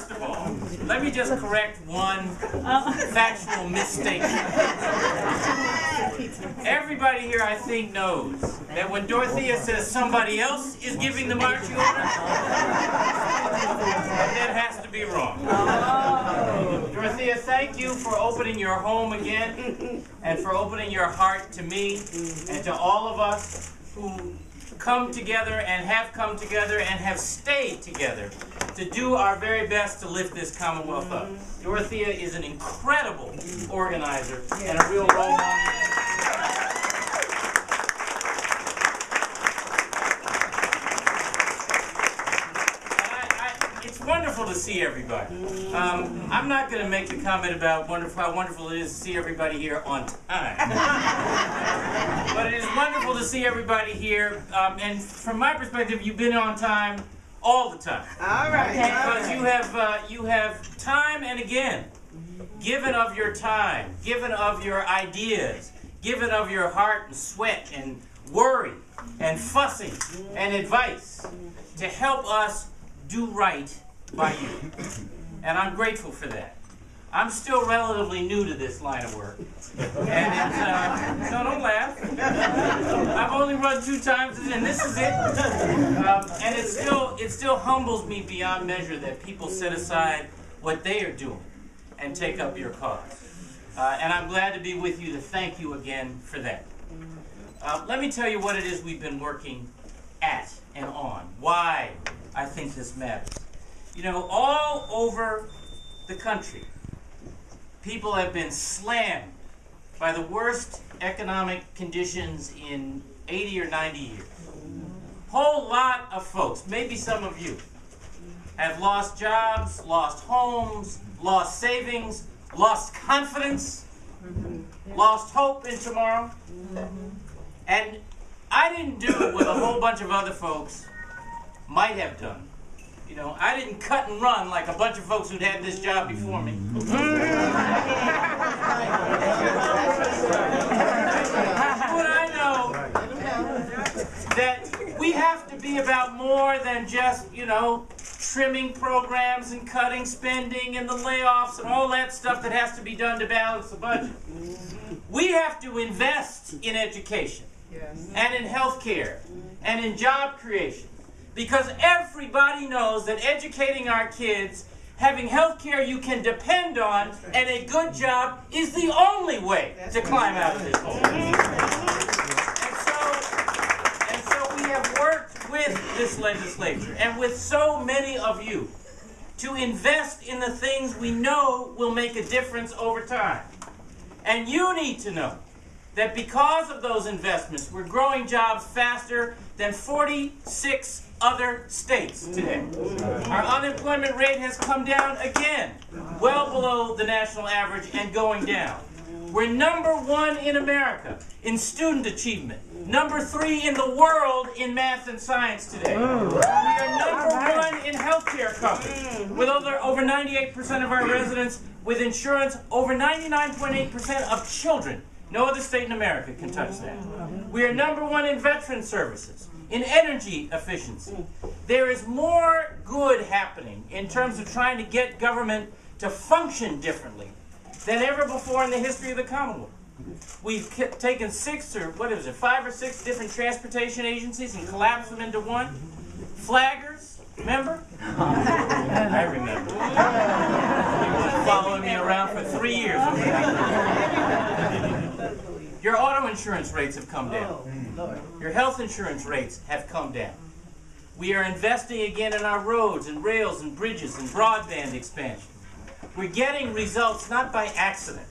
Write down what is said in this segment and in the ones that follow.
First of all, let me just correct one factual mistake. Everybody here, I think, knows that when Dorothea says somebody else is giving the marching orders, that has to be wrong. Dorothea, thank you for opening your home again and for opening your heart to me and to all of us who come together and have stayed together to do our very best to lift this Commonwealth up. Dorothea is an incredible organizer and a real role model. It's wonderful to see everybody. I'm not going to make the comment about how wonderful it is to see everybody here on time. But it is wonderful to see everybody here. And from my perspective, you've been on time all the time. All right. Because you have time and again given of your time, given of your ideas, given of your heart and sweat and worry and fussing and advice to help us do right by you. And I'm grateful for that. I'm still relatively new to this line of work. And it's, no, don't laugh. I've only run 2 times and this is it. And it still humbles me beyond measure that people set aside what they are doing and take up your cause. And I'm glad to be with you to thank you again for that. Let me tell you what it is we've been working at and on. Why I think this matters. You know, all over the country, people have been slammed by the worst economic conditions in 80 or 90 years. Whole lot of folks, maybe some of you, have lost jobs, lost homes, lost savings, lost confidence, lost hope in tomorrow. And I didn't do what a whole bunch of other folks might have done. You know, I didn't cut and run like a bunch of folks who'd had this job before me. But I know that we have to be about more than just, you know, trimming programs and cutting spending and the layoffs and all that stuff that has to be done to balance the budget. We have to invest in education and in health care and in job creation. Because everybody knows that educating our kids, having health care you can depend on, and a good job is the only way to climb out of this hole. And so we have worked with this legislature and with so many of you to invest in the things we know will make a difference over time. And you need to know that because of those investments, we're growing jobs faster than 46 other states today. Our unemployment rate has come down again, well below the national average and going down. We're #1 in America in student achievement, #3 in the world in math and science today. We are #1 in healthcare coverage, with over 98% of our residents with insurance, over 99.8% of children. No other state in America can touch that. We are #1 in veteran services, in energy efficiency. There is more good happening in terms of trying to get government to function differently than ever before in the history of the Commonwealth. We've taken 5 or 6 different transportation agencies and collapsed them into one. Flaggers, remember? I remember. You've been following me around for 3 years. Your auto insurance rates have come down. Your health insurance rates have come down. We are investing again in our roads and rails and bridges and broadband expansion. We're getting results not by accident.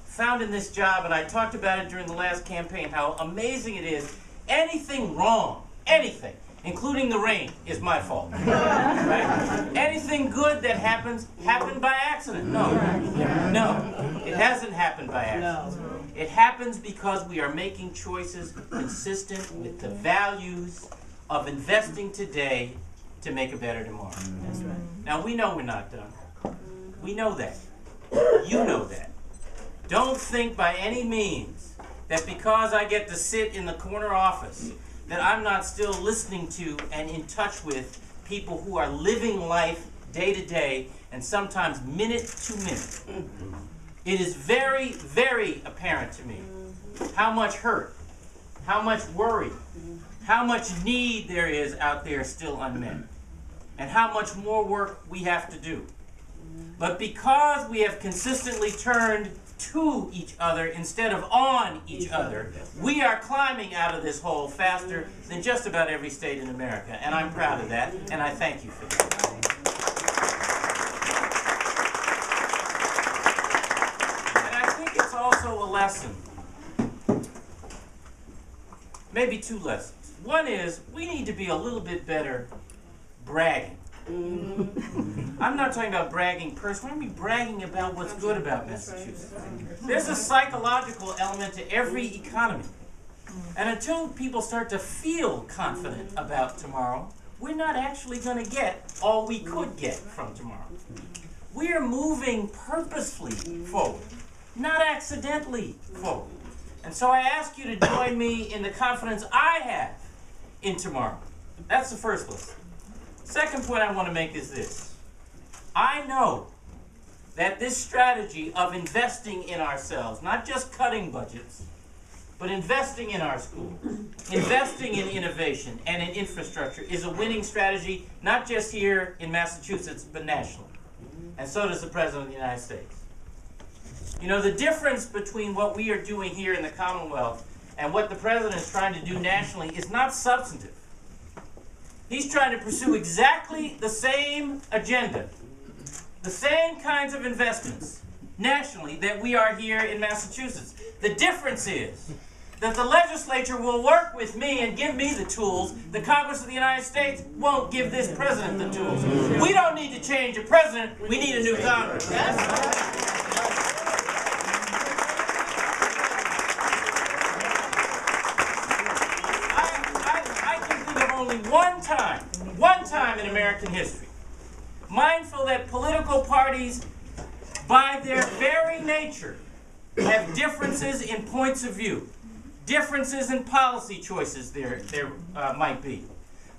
Found in this job, and I talked about it during the last campaign, how amazing it is. Anything wrong, anything, including the rain, is my fault. Right? Anything good that happened by accident. No, it hasn't happened by accident. It happens because we are making choices consistent with the values of investing today to make a better tomorrow. That's right. Now, we know we're not done. We know that. You know that. Don't think by any means that because I get to sit in the corner office that I'm not still listening to and in touch with people who are living life day to day and sometimes minute to minute. It is very, very apparent to me how much hurt, how much worry, how much need there is out there still unmet, and how much more work we have to do. But because we have consistently turned to each other instead of on each other, we are climbing out of this hole faster than just about every state in America. And I'm proud of that, and I thank you for that. And I think it's also a lesson. Maybe two lessons. One is, we need to be a little bit better bragging. I'm not talking about bragging personally. I'm bragging about what's good about Massachusetts. There's a psychological element to every economy. And until people start to feel confident about tomorrow, we're not actually going to get all we could get from tomorrow. We are moving purposefully forward, not accidentally forward. And so I ask you to join me in the confidence I have in tomorrow. That's the first lesson. Second point I want to make is this. I know that this strategy of investing in ourselves, not just cutting budgets, but investing in our schools, investing in innovation and in infrastructure is a winning strategy, not just here in Massachusetts, but nationally. And so does the President of the United States. You know, the difference between what we are doing here in the Commonwealth and what the President is trying to do nationally is not substantive. He's trying to pursue exactly the same agenda, the same kinds of investments nationally that we are here in Massachusetts. The difference is that the legislature will work with me and give me the tools. The Congress of the United States won't give this president the tools. We don't need to change a president. We need a new Congress. One time in American history, mindful that political parties, by their very nature, have differences in points of view, differences in policy choices there might be.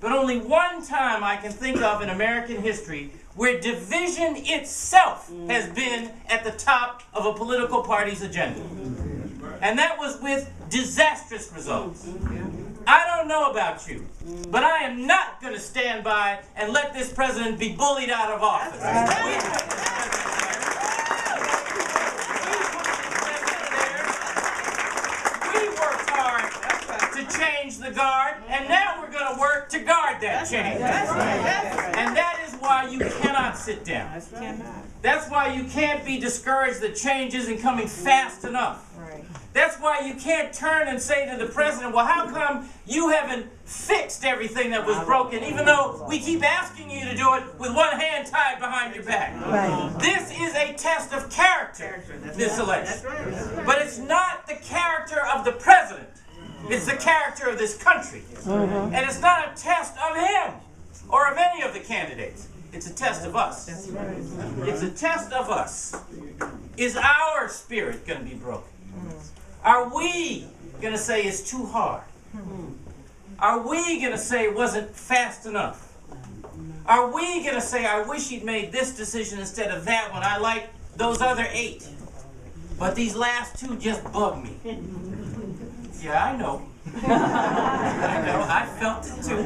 But only one time I can think of in American history where division itself has been at the top of a political party's agenda. And that was with disastrous results. I don't know about you, but I am not going to stand by and let this president be bullied out of office. We worked hard to change the guard, and now we're going to work to guard that change. And that is why you cannot sit down. That's why you can't be discouraged that change isn't coming fast enough. That's why you can't turn and say to the president, well, how come you haven't fixed everything that was broken, even though we keep asking you to do it with one hand tied behind your back? Right. This is a test of character, this election. But it's not the character of the president. It's the character of this country. And it's not a test of him or of any of the candidates. It's a test of us. It's a test of us. Is our spirit going to be broken? Are we going to say it's too hard? Are we going to say it wasn't fast enough? Are we going to say, I wish he'd made this decision instead of that one? I like those other 8. But these last 2 just bug me. Yeah, I know. I know. I felt it too.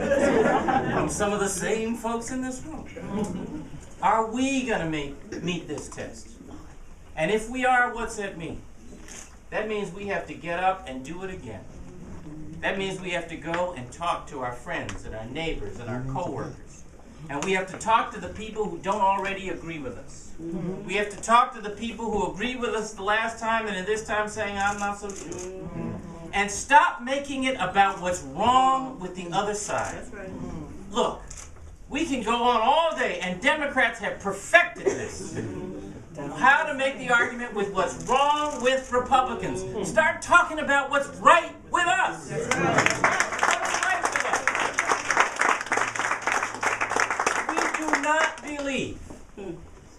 From some of the same folks in this room. Are we going to meet this test? And if we are, what's that mean? That means we have to get up and do it again. That means we have to go and talk to our friends and our neighbors and our coworkers. And we have to talk to the people who don't already agree with us. We have to talk to the people who agreed with us the last time and this time saying, I'm not so sure. And stop making it about what's wrong with the other side. Look, we can go on all day, and Democrats have perfected this. How to make the argument with what's wrong with Republicans. Start talking about what's right with us. What's right with us. We do not believe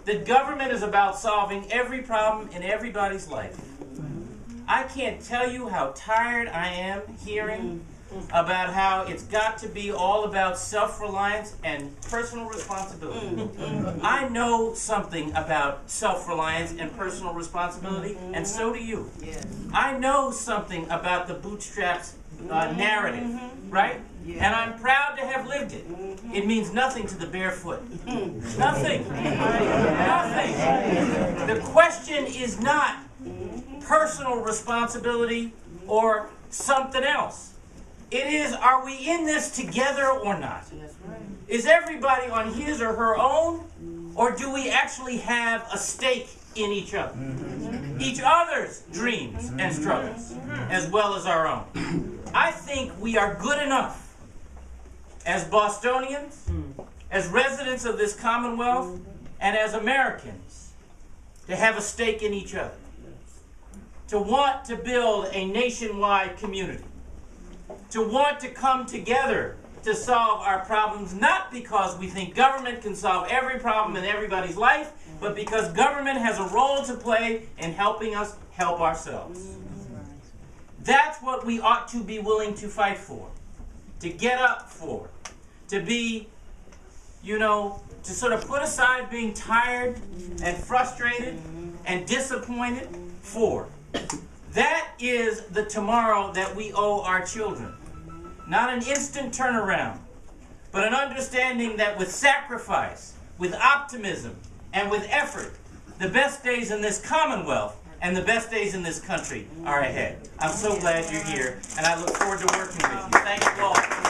that government is about solving every problem in everybody's life. I can't tell you how tired I am hearing about how it's got to be all about self-reliance and personal responsibility. I know something about self-reliance and personal responsibility, and so do you. I know something about the bootstraps narrative, right? And I'm proud to have lived it. It means nothing to the barefoot. Nothing. Nothing. The question is not personal responsibility or something else. It is, are we in this together or not? Is everybody on his or her own, or do we actually have a stake in each other? Each other's dreams and struggles, as well as our own. I think we are good enough as Bostonians, as residents of this Commonwealth, and as Americans, to have a stake in each other. To want to build a nationwide community. To want to come together to solve our problems, not because we think government can solve every problem in everybody's life, but because government has a role to play in helping us help ourselves. That's what we ought to be willing to fight for, to get up for, to be, to sort of put aside being tired and frustrated and disappointed for. That is the tomorrow that we owe our children. Not an instant turnaround, but an understanding that with sacrifice, with optimism, and with effort, the best days in this Commonwealth and the best days in this country are ahead. I'm so glad you're here, and I look forward to working with you. Thank you all.